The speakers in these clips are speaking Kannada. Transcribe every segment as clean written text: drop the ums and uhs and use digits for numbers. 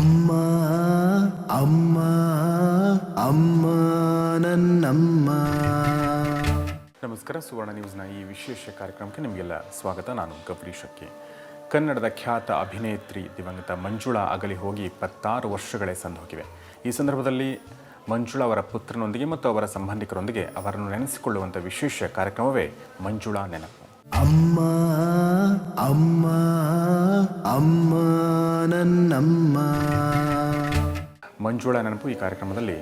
ಅಮ್ಮ ಅಮ್ಮ ಅಮ್ಮ ನನ್ನಮ್ಮ. ನಮಸ್ಕಾರ. ಸುವರ್ಣ ನ್ಯೂಸ್ನ ಈ ವಿಶೇಷ ಕಾರ್ಯಕ್ರಮಕ್ಕೆ ನಿಮಗೆಲ್ಲ ಸ್ವಾಗತ. ನಾನು ಗೌರಿ ಶಕ್ಕಿ. ಕನ್ನಡದ ಖ್ಯಾತ ಅಭಿನೇತ್ರಿ ದಿವಂಗತ ಮಂಜುಳಾ ಅಗಲಿ ಹೋಗಿ 26 ವರ್ಷಗಳೇ ಸಂದೋಗಿವೆ. ಈ ಸಂದರ್ಭದಲ್ಲಿ ಮಂಜುಳಾ ಅವರ ಪುತ್ರನೊಂದಿಗೆ ಮತ್ತು ಅವರ ಸಂಬಂಧಿಕರೊಂದಿಗೆ ಅವರನ್ನು ನೆನೆಸಿಕೊಳ್ಳುವಂಥ ವಿಶೇಷ ಕಾರ್ಯಕ್ರಮವೇ ಮಂಜುಳಾ ನೆನಪು. ಅಮ್ಮ ಅಮ್ಮ ಅಮ್ಮ ನನ್ನಮ್ಮ. ಮಂಜುಳಾ ನೆನಪು ಈ ಕಾರ್ಯಕ್ರಮದಲ್ಲಿ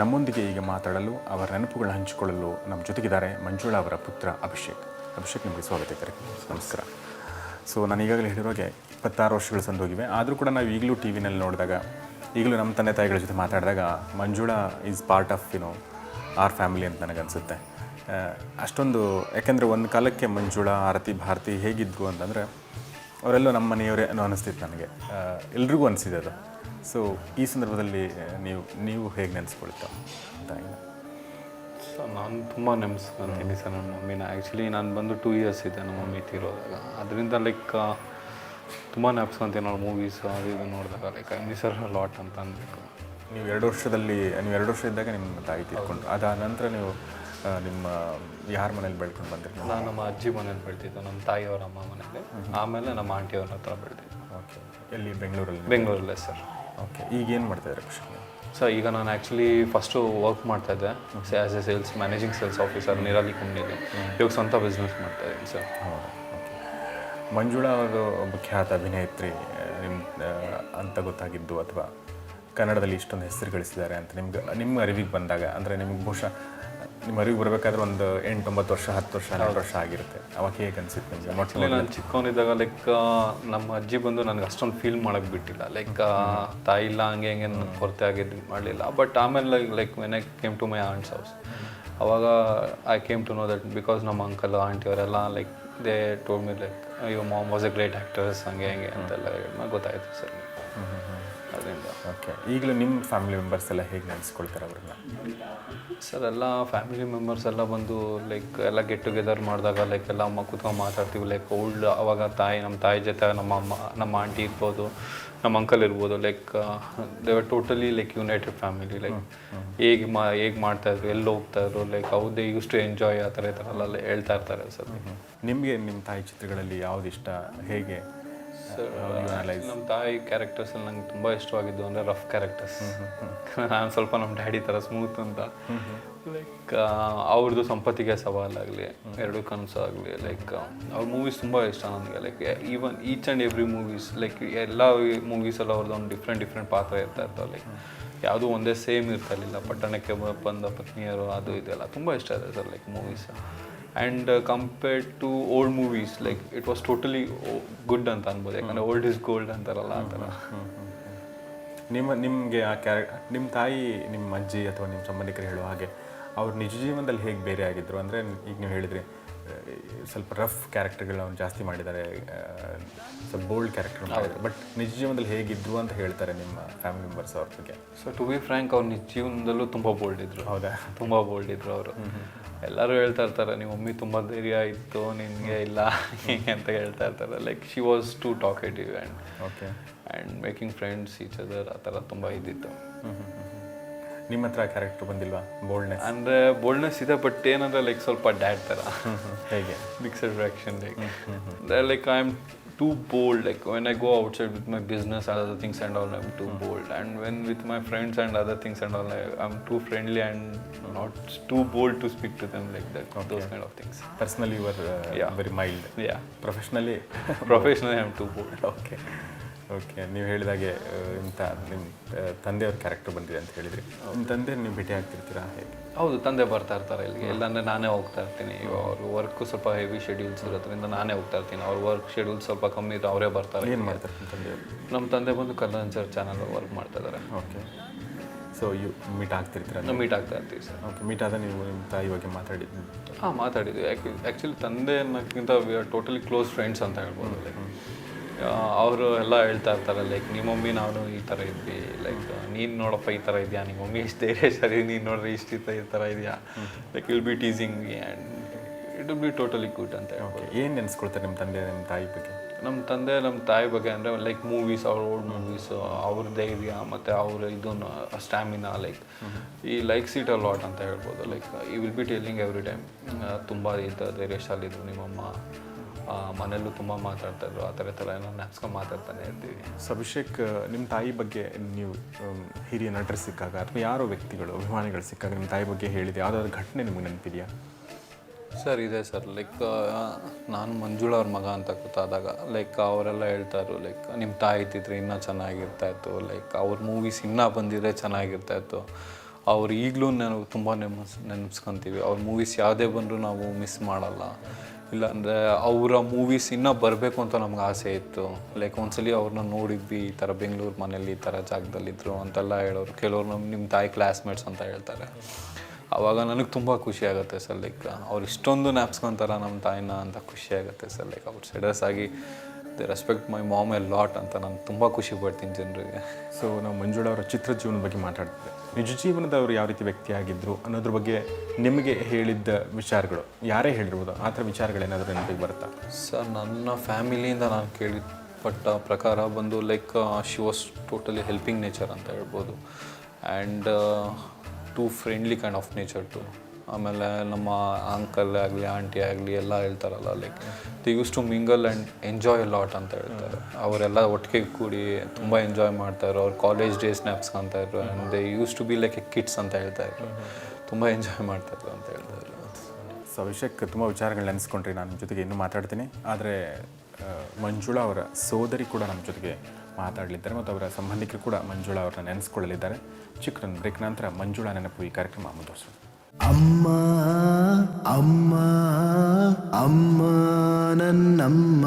ನಮ್ಮೊಂದಿಗೆ ಈಗ ಮಾತಾಡಲು, ಅವರ ನೆನಪುಗಳನ್ನು ಹಂಚಿಕೊಳ್ಳಲು ನಮ್ಮ ಜೊತೆಗಿದ್ದಾರೆ ಮಂಜುಳಾ ಅವರ ಪುತ್ರ ಅಭಿಷೇಕ್. ಅಭಿಷೇಕ್, ನಿಮಗೆ ಸ್ವಾಗತ ಇದ್ದಾರೆ. ನಮಸ್ಕಾರ. ಸೊ ನಾನು ಈಗಾಗಲೇ ಹೇಳಿರುವಾಗೆ 26 ವರ್ಷಗಳು ಸಂದೋಗಿವೆ. ಆದರೂ ಕೂಡ ನಾವು ಈಗಲೂ ಟಿ ವಿನಲ್ಲಿ ನೋಡಿದಾಗ, ಈಗಲೂ ನಮ್ಮ ತಂದೆ ತಾಯಿಗಳ ಜೊತೆ ಮಾತಾಡಿದಾಗ Manjula is part of our family ಅಂತ ನನಗನ್ಸುತ್ತೆ. ಅಷ್ಟೊಂದು, ಯಾಕೆಂದರೆ ಒಂದು ಕಾಲಕ್ಕೆ ಮಂಜುಳಾ, ಆರತಿ, ಭಾರತಿ ಹೇಗಿದ್ದರು ಅಂತಂದರೆ ಅವರೆಲ್ಲೋ ನಮ್ಮ ಮನೆಯವರೇ ಅನ್ನೋ ಅನಿಸ್ತಿತ್ತು ನನಗೆ. ಎಲ್ರಿಗೂ ಅನಿಸಿದೆ ಅದು. ಸೊ ಈ ಸಂದರ್ಭದಲ್ಲಿ ನೀವು ಹೇಗೆ ನೆನೆಸ್ಕೊಳ್ತಾ ತಾಯಿನ? ಸರ್, ನಾನು ತುಂಬ ನೆನೆಸ್ಕೊಂತೀನಿ ಸರ್ ನನ್ನ ಮಮ್ಮಿನ. ಆ್ಯಕ್ಚುಲಿ ನಾನು ಬಂದು 2 years ಇದೆ ನಮ್ಮ ಮಮ್ಮಿ ತೀರೋದಾಗ. ಅದರಿಂದ ತುಂಬ ನೆನೆಸ್ಕೊಂತೀನಿ ನಾವು ಮೂವೀಸ್ ಅದು ಇದು ನೋಡಿದಾಗ. ಐ ಮಿಸ್ ಹರ್ ಲಾಟ್ ಅಂತ ಅನ್ಬೇಕು. ನೀವು 2 ವರ್ಷ ಇದ್ದಾಗ ನಿಮ್ಮ ತಾಯಿ ತೀರ್ಕೊಂಡು, ಅದಾದ ನಂತರ ನೀವು ನಿಮ್ಮ ಯಾರ ಮನೇಲಿ ಬೆಳ್ಕೊಂಡು ಬಂದಿರಿ? ನಾನು ನಮ್ಮ ಅಜ್ಜಿ ಮನೇಲಿ ಬೆಳ್ತಿದ್ದು, ನಮ್ಮ ತಾಯಿಯವರ ಅಮ್ಮ ಮನೇಲಿ. ಆಮೇಲೆ ನಮ್ಮ ಆಂಟಿಯವ್ರ ಹತ್ರ ಬೆಳ್ತಿದ್ದು. ಓಕೆ. ಎಲ್ಲಿ? ಬೆಂಗಳೂರಲ್ಲೇ ಸರ್. ಓಕೆ. ಈಗ ಏನು ಮಾಡ್ತಾಯಿದ್ದಾರೆ ಅಭಿಷೇಕ್? ಸರ್, ಈಗ ನಾನು ಆ್ಯಕ್ಚುಲಿ ಫಸ್ಟು ವರ್ಕ್ ಮಾಡ್ತಾಯಿದ್ದೆ as a managing sales officer Nirali ಕಂಪ್ನಿಲಿ. ಇವಾಗ ಸ್ವಂತ ಬಿಸ್ನೆಸ್ ಮಾಡ್ತಾಯಿದ್ದೀನಿ ಸರ್. ಹೌದು. ಓಕೆ. ಮಂಜುಳಾ ಅವರು ಒಬ್ಬ ಖ್ಯಾತ ಅಭಿನೇತ್ರಿ ಅಂತ ಗೊತ್ತಾಗಿದ್ದು, ಅಥವಾ ಕನ್ನಡದಲ್ಲಿ ಇಷ್ಟೊಂದು ಹೆಸರು ಗಳಿಸಿದ್ದಾರೆ ಅಂತ ನಿಮ್ಮ ಅರಿವಿಗೆ ಬಂದಾಗ, ಅಂದರೆ ನಿಮಗೆ ಬಹುಶಃ ನಿಮ್ಮ ಅರಿವಿಗೆ ಬರಬೇಕಾದ್ರೆ ಒಂದು 8-9 ವರ್ಷ, 10 ವರ್ಷ, 12 ವರ್ಷ ಆಗಿರುತ್ತೆ. ಅವಾಗ ಹೇಗೆ ಅನಿಸಿತ್ತು ನಿಮಗೆ? ಆ್ಯಕ್ಚುಲಿ ನಾನು ಚಿಕ್ಕವನಿದ್ದಾಗ ನಮ್ಮ ಅಜ್ಜಿ ಬಂದು ನನಗೆ ಅಷ್ಟೊಂದು ಫೀಲ್ ಮಾಡೋಕ್ಕೆ ಬಿಟ್ಟಿಲ್ಲ. ತಾಯಿ ಇಲ್ಲ ಹಂಗೆ ಕೊರತೆ ಆಗಿದ್ದು ಮಾಡಲಿಲ್ಲ. ಬಟ್ ಆಮೇಲೆ when I came to my aunt's house, ಅವಾಗ I came to know that because ನಮ್ಮ ಅಂಕಲ್ ಆಂಟಿ ಅವರೆಲ್ಲ they told me your mom was a great actors ಹಂಗೆ ಅಂತೆಲ್ಲ ಗೊತ್ತಾಯಿತು ಸರ್ ಅದರಿಂದ. ಓಕೆ. ಈಗಲೂ ನಿಮ್ಮ ಫ್ಯಾಮಿಲಿ ಮೆಂಬರ್ಸ್ ಎಲ್ಲ ಹೇಗೆ ನೆನೆಸ್ಕೊಳ್ತಾರೆ ಅವ್ರನ್ನ? ಸರ್, ಎಲ್ಲ ಫ್ಯಾಮಿಲಿ ಮೆಂಬರ್ಸ್ ಎಲ್ಲ ಬಂದು ಎಲ್ಲ ಗೆಟ್ ಟುಗೆದರ್ ಮಾಡಿದಾಗ ಎಲ್ಲ ಅಮ್ಮ ಕೂತ್ಕೊಂಡು ಮಾತಾಡ್ತೀವಿ. ಓಲ್ಡ್ ಅವಾಗ ನಮ್ಮ ತಾಯಿ ಜೊತೆ ನಮ್ಮ ಆಂಟಿ ಇರ್ಬೋದು, ನಮ್ಮ ಅಂಕಲ್ ಇರ್ಬೋದು. They were totally united family. ಹೇಗೆ ಮಾಡ್ತಾಯಿದ್ರು, ಎಲ್ಲಿ ಹೋಗ್ತಾಯಿದ್ರು, how they use to enjoy, ಆ ಥರ ಎಲ್ಲ ಹೇಳ್ತಾ ಇರ್ತಾರೆ ಸರ್. ನಿಮಗೆ ನಿಮ್ಮ ತಾಯಿ ಚಿತ್ರಗಳಲ್ಲಿ ಯಾವ್ದು ಇಷ್ಟ? ಹೇಗೆ ನಮ್ಮ ತಾಯಿ ಕ್ಯಾರೆಕ್ಟರ್ಸಲ್ಲಿ ನಂಗೆ ತುಂಬ ಇಷ್ಟವಾಗಿದ್ದು ಅಂದರೆ ರಫ್ ಕ್ಯಾರೆಕ್ಟರ್ಸ್. ನಾನು ಸ್ವಲ್ಪ ನಮ್ಮ ಡ್ಯಾಡಿ ಥರ ಸ್ಮೂತ್ ಅಂತ. ಅವ್ರದ್ದು ಸಂಪತ್ತಿಗೆ ಸವಾಲಾಗಲಿ, 2 ಕನಸು ಆಗಲಿ, ಅವ್ರ ಮೂವೀಸ್ ತುಂಬ ಇಷ್ಟ ನನಗೆ. Even each and every movies, ಎಲ್ಲ ಮೂವೀಸಲ್ಲಿ ಅವ್ರದ್ದು ಒಂದು ಡಿಫ್ರೆಂಟ್ ಪಾತ್ರ ಇರ್ತಾಯಿರ್ತವೆ. ಯಾವುದೂ ಒಂದೇ ಸೇಮ್ ಇರ್ತಾಯಿಲ್ಲ. ಪಟ್ಟಣಕ್ಕೆ ಬಂದ ಪತ್ನಿಯರು, ಅದು ಇದೆಲ್ಲ ತುಂಬ ಇಷ್ಟ ಇದೆ sir movies. And compared to old movies it was totally good ಅಂತ ಅನ್ಬೋದು. ಯಾಕಂದರೆ ಓಲ್ಡ್ ಇಸ್ ಗೋಲ್ಡ್ ಅಂತಾರಲ್ಲ ಆ ಥರ. ನಿಮಗೆ ಆ ನಿಮ್ಮ ತಾಯಿ, ನಿಮ್ಮ ಅಜ್ಜಿ ಅಥವಾ ನಿಮ್ಮ ಸಂಬಂಧಿಕರು ಹೇಳುವ ಹಾಗೆ ಅವ್ರು ನಿಜ ಜೀವನದಲ್ಲಿ ಹೇಗೆ ಬೇರೆ ಆಗಿದ್ರು? ಅಂದರೆ ಈಗ ನೀವು ಹೇಳಿದ್ರಿ ಸ್ವಲ್ಪ ರಫ್ ಕ್ಯಾರೆಕ್ಟರ್ಗಳು ಅವ್ರು ಜಾಸ್ತಿ ಮಾಡಿದ್ದಾರೆ, ಸ್ವಲ್ಪ ಬೋಲ್ಡ್ ಕ್ಯಾರೆಕ್ಟರ್ ಮಾಡಿದ್ದಾರೆ. ಬಟ್ ನಿಜ ಜೀವನದಲ್ಲಿ ಹೇಗಿದ್ರು ಅಂತ ಹೇಳ್ತಾರೆ ನಿಮ್ಮ ಫ್ಯಾಮಿಲಿ ಮೆಂಬರ್ಸ್ ಅವ್ರ ಬಗ್ಗೆ? ಸೊ ಟು ಬಿ ಫ್ರ್ಯಾಂಕ್, ಅವ್ರು ನಿಜ ಜೀವನದಲ್ಲೂ ತುಂಬ ಬೋಲ್ಡ್ ಇದ್ರು. ಹೌದಾ? ತುಂಬ ಬೋಲ್ಡ್ ಇದ್ರು ಅವರು. ಎಲ್ಲರೂ ಹೇಳ್ತಾ ಇರ್ತಾರೆ, ನಿಮ್ಮ ಮಮ್ಮಿ ತುಂಬ ಧೈರ್ಯ ಇತ್ತು, ನಿನಗೆ ಇಲ್ಲ ಹೀಗೆ ಅಂತ ಹೇಳ್ತಾ ಇರ್ತಾರೆ. She was too talkative and making friends each other, ಆ ಥರ ತುಂಬ ಇದ್ದಿತ್ತು. ನಿಮ್ಮ ಹತ್ರ ಕ್ಯಾರೆಕ್ಟರ್ ಬಂದಿಲ್ವಾ? ಬೋಲ್ಡ್ನೆಸ್ ಅಂದರೆ ಬೋಲ್ಡ್ನೆಸ್ ಇದೆ, ಬಟ್ ಏನಂದರೆ ಸ್ವಲ್ಪ ಡ್ಯಾಡ್ ಥರ. ಹೇಗೆ? Mixed reaction. I am too bold. When I go outside with my business and other things and all, I'm too bold. And when with my friends and other things and all, I'm too friendly and not too bold to speak to them like that. Okay. Those kind of things. Personally, you are very mild. Yeah. Professionally, I'm too bold. Okay. ನೀವು ಹೇಳಿದಾಗೆ ನಿಮ್ಮ ತಂದೆಯವ್ರ ಕ್ಯಾರೆಕ್ಟರ್ ಬಂದಿದೆ ಅಂತ ಹೇಳಿದ್ರಿ. ನಿಮ್ಮ ತಂದೆ ನೀವು ಭೇಟಿ ಆಗ್ತಿರ್ತೀರಾ ಹೇಗೆ? ಹೌದು, ತಂದೆ ಬರ್ತಾ ಇರ್ತಾರೆ ಇಲ್ಲಿಗೆ. ಇಲ್ಲಾಂದರೆ ನಾನೇ ಹೋಗ್ತಾ ಇರ್ತೀನಿ. ಅವ್ರ ವರ್ಕು ಸ್ವಲ್ಪ ಹೆವಿ ಶೆಡ್ಯೂಲ್ಸ್ ಇರೋದ್ರಿಂದ ನಾನೇ ಹೋಗ್ತಾ ಇರ್ತೀನಿ. ಅವ್ರ ವರ್ಕ್ ಶೆಡ್ಯೂಲ್ ಸ್ವಲ್ಪ ಕಮ್ಮಿ ಇದ್ರೆ ಅವರೇ ಬರ್ತಾರೆ. ಏನು ಮಾಡ್ತಾರೆ ನಿಮ್ಮ ತಂದೆಯವರು? ನಮ್ಮ ತಂದೆ ಬಂದು ಕಲ್ಚರ್ ಚಾನಲ್ ವರ್ಕ್ ಮಾಡ್ತಾ ಇದ್ದಾರೆ. ಓಕೆ. ಸೊ ಮೀಟ್ ಆಗ್ತಿರ್ತೀರ? ನಾವು ಮೀಟ್ ಆಗ್ತಾ ಇರ್ತೀವಿ ಸರ್. ಓಕೆ. ಮೀಟ್ ಆದ ನೀವು ನಿಮ್ಮ ತಾಯಿ ಬಗ್ಗೆ ಮಾತಾಡಿದ್ವಿ? ಹಾಂ, ಮಾತಾಡಿದ್ವಿ. ಆ್ಯಕ್ಚುಲಿ ತಂದೆ ಅನ್ನೋಕ್ಕಿಂತ we are totally close friends ಅಂತ ಹೇಳ್ಬೋದು. ಅವರು ಎಲ್ಲ ಹೇಳ್ತಾ ಇರ್ತಾರೆ, ನಿಮ್ಮ ಮಮ್ಮಿ ನಾನು ಈ ಥರ ಇದ್ವಿ, ನೀನು ನೋಡಪ್ಪ ಈ ಥರ ಇದೆಯಾ, ನಿಮ್ಮ ಮಮ್ಮಿ ಇಷ್ಟು ಧೈರ್ಯ ಸರಿ, ನೀನು ನೋಡ್ರಿ ಇಷ್ಟು ಈ ಥರ ಇದೆಯಾ, will be teasing me and it will be totally good ಅಂತ ಹೇಳ್ಬೋದು. ಏನು ನೆನೆಸ್ಕೊಳ್ತಾರೆ ನಿಮ್ಮ ತಂದೆ ನಿಮ್ಮ ತಾಯಿ ಬಗ್ಗೆ? ನಮ್ಮ ತಂದೆ ನಮ್ಮ ತಾಯಿ ಬಗ್ಗೆ ಅಂದರೆ ಲೈಕ್ ಮೂವೀಸ್, ಅವ್ರ ಓಲ್ಡ್ ಮೂವೀಸು, ಅವ್ರ ಧೈರ್ಯ ಮತ್ತು ಅವ್ರ ಇದನ್ನು ಸ್ಟ್ಯಾಮಿನಾ, ಲೈಕ್ ಈ ಲೈಕ್ಸ್ ಇಟ್ ಅ ಲಾಟ್ ಅಂತ ಹೇಳ್ಬೋದು. ಲೈಕ್ ಈ will be telling every time ತುಂಬ ಧೈರ್ಯಶಾಲಿ ಇದ್ರು ನಿಮ್ಮಮ್ಮ, ಮನೆಯಲ್ಲೂ ತುಂಬ ಮಾತಾಡ್ತಾಯಿದ್ರು, ಆ ಥರ ಏನೋ ನೆನೆಸ್ಕೊಂಡು ಮಾತಾಡ್ತಾನೆ ಇರ್ತೀವಿ. ಸೊ ಅಭಿಷೇಕ್, ನಿಮ್ಮ ತಾಯಿ ಬಗ್ಗೆ ನೀವು ಹಿರಿಯ ನಟರು ಸಿಕ್ಕಾಗ ಅಥವಾ ಯಾರೋ ವ್ಯಕ್ತಿಗಳು ಅಭಿಮಾನಿಗಳು ಸಿಕ್ಕಾಗ ನಿಮ್ಮ ತಾಯಿ ಬಗ್ಗೆ ಹೇಳಿದೆ ಯಾವುದಾದ್ರು ಘಟನೆ ನಿಮಗೆ ನೆನಪಿದೆಯಾ? ಸರ್ ಇದೆ ಸರ್. ಲೈಕ್ ನಾನು ಮಂಜುಳಾ ಅವ್ರ ಮಗ ಅಂತ ಗೊತ್ತಾದಾಗ ಲೈಕ್ ಅವರೆಲ್ಲ ಹೇಳ್ತಾಯಿದ್ರು ಲೈಕ್ ನಿಮ್ಮ ತಾಯಿ ಇದ್ದಿದ್ರೆ ಇನ್ನೂ ಚೆನ್ನಾಗಿರ್ತಾಯಿತ್ತು, ಲೈಕ್ ಅವ್ರ ಮೂವೀಸ್ ಇನ್ನೂ ಬಂದಿದ್ರೆ ಚೆನ್ನಾಗಿರ್ತಾಯಿತ್ತು. ಅವ್ರು ಈಗಲೂ ನಾವು ತುಂಬ ನೆನೆಸ್ಕೊತೀವಿ. ಅವ್ರ ಮೂವೀಸ್ ಯಾವುದೇ ಬಂದರೂ ನಾವು ಮಿಸ್ ಮಾಡಲ್ಲ. ಇಲ್ಲಾಂದರೆ ಅವರ ಮೂವೀಸ್ ಇನ್ನೂ ಬರಬೇಕು ಅಂತ ನಮ್ಗೆ ಆಸೆ ಇತ್ತು. ಲೈಕ್ ಒಂದ್ಸಲಿ ಅವ್ರನ್ನ ನೋಡಿದ್ವಿ, ಈ ಥರ ಬೆಂಗಳೂರು ಮನೇಲಿ ಈ ಥರ ಜಾಗದಲ್ಲಿದ್ದರು ಅಂತೆಲ್ಲ ಹೇಳೋರು. ಕೆಲವ್ರು ನಿಮ್ಮ ತಾಯಿ ಕ್ಲಾಸ್ಮೇಟ್ಸ್ ಅಂತ ಹೇಳ್ತಾರೆ. ಆವಾಗ ನನಗೆ ತುಂಬ ಖುಷಿ ಆಗುತ್ತೆ ಸರ್. ಲೈಕ್ ಅವ್ರು ಇಷ್ಟೊಂದು ನ್ಯಾಪ್ಸ್ಕೊತಾರ ನಮ್ಮ ತಾಯಿನ ಅಂತ ಖುಷಿ ಆಗುತ್ತೆ ಸರ್. ಲೈಕ್ ಅವ್ರು ಸೀರಿಯಸ್ ಆಗಿ they respect my mom A lot ಅಂತ ನಾನು ತುಂಬ ಖುಷಿ ಪಡ್ತೀನಿ ಜನರಿಗೆ. ಸೊ ನಾವು ಮಂಜುಳಾ ಅವರ ಚಿತ್ರ ಜೀವನದ ಬಗ್ಗೆ ಮಾತಾಡ್ತಿದ್ದೆ. ನಿಜ ಜೀವನದವರು ಯಾವ ರೀತಿ ವ್ಯಕ್ತಿಯಾಗಿದ್ದರು ಅನ್ನೋದ್ರ ಬಗ್ಗೆ ನಿಮಗೆ ಹೇಳಿದ್ದ ವಿಚಾರಗಳು ಯಾರೇ ಹೇಳಿರ್ಬೋದು, ಆ ಥರ ವಿಚಾರಗಳೇನಾದರೂ ನೆನಪಿಗೆ ಬರುತ್ತಾ? ಸರ್ ನನ್ನ ಫ್ಯಾಮಿಲಿಯಿಂದ ನಾನು ಕೇಳಿಪಟ್ಟ ಪ್ರಕಾರ ಬಂದು like she was totally helping nature ಅಂತ ಹೇಳ್ಬೋದು. And too friendly kind of nature too. ಆಮೇಲೆ ನಮ್ಮ ಅಂಕಲ್ ಆಗಲಿ ಆಂಟಿ ಆಗಲಿ ಎಲ್ಲ ಹೇಳ್ತಾರಲ್ಲ like they use to mingle and enjoy a lot ಅಂತ ಹೇಳ್ತಾರೆ. ಅವರೆಲ್ಲ ಒಟ್ಟಿಗೆ ಕೂಡಿ ತುಂಬ ಎಂಜಾಯ್ ಮಾಡ್ತಾಯಿದ್ರು. ಅವ್ರು ಕಾಲೇಜ್ ಡೇಸ್ ನ್ಯಾಪ್ಸ್ಕೊತಾಯಿದ್ರು. And they use to be like a kids ಅಂತ ಹೇಳ್ತಾಯಿದ್ರು. ತುಂಬ ಎಂಜಾಯ್ ಮಾಡ್ತಾಯಿದ್ರು ಅಂತ ಹೇಳ್ತಾಯಿದ್ರು. ಸೊ ಅಭಿಷೇಕ್, ತುಂಬ ವಿಚಾರಗಳು ನೆನೆಸ್ಕೊಂಡ್ರಿ. ನಾನು ನಿಮ್ಮ ಜೊತೆಗೆ ಇನ್ನೂ ಮಾತಾಡ್ತೀನಿ. ಆದರೆ ಮಂಜುಳಾ ಅವರ ಸೋದರಿ ಕೂಡ ನಮ್ಮ ಜೊತೆಗೆ ಮಾತಾಡಲಿದ್ದಾರೆ ಮತ್ತು ಅವರ ಸಂಬಂಧಿಕರು ಕೂಡ ಮಂಜುಳಾ ಅವ್ರನ್ನ ನೆನೆಸ್ಕೊಳ್ಳಲಿದ್ದಾರೆ. ಚಿಕ್ಕ ಬ್ರೇಕ್ ನಂತರ ಮಂಜುಳಾ ನೆನಪು ಈ ಕಾರ್ಯಕ್ರಮ ಮುಂದುವರಿಸೋಣ. ಅಮ್ಮ ಅಮ್ಮ ಅಮ್ಮ ನನ್ನಮ್ಮ